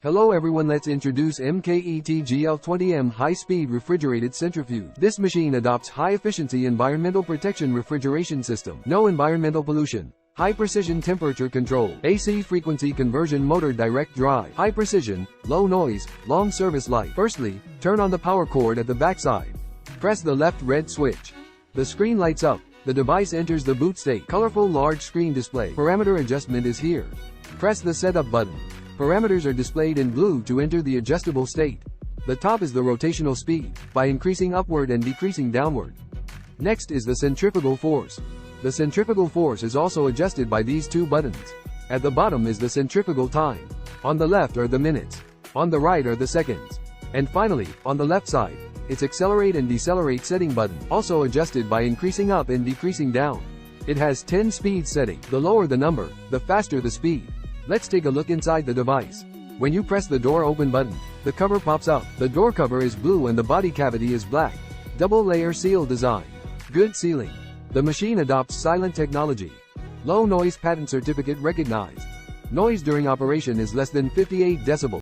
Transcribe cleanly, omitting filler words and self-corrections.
Hello everyone, let's introduce MKE TGL-20M high-speed refrigerated centrifuge. This machine adopts high-efficiency environmental protection refrigeration system. No environmental pollution. High precision temperature control. AC frequency conversion motor direct drive. High precision, low noise, long service life. Firstly, turn on the power cord at the backside. Press the left red switch. The screen lights up. The device enters the boot state. Colorful large screen display. Parameter adjustment is here. Press the setup button. Parameters are displayed in blue to enter the adjustable state. The top is the rotational speed, by increasing upward and decreasing downward. Next is the centrifugal force. The centrifugal force is also adjusted by these two buttons. At the bottom is the centrifugal time. On the left are the minutes. On the right are the seconds. And finally, on the left side, its accelerate and decelerate setting button, also adjusted by increasing up and decreasing down. It has 10 speed settings. The lower the number, the faster the speed. Let's take a look inside the device. When you press the door open button, the cover pops up. The door cover is blue and the body cavity is black. Double layer seal design. Good sealing. The machine adopts silent technology. Low noise patent certificate recognized. Noise during operation is less than 58 decibels.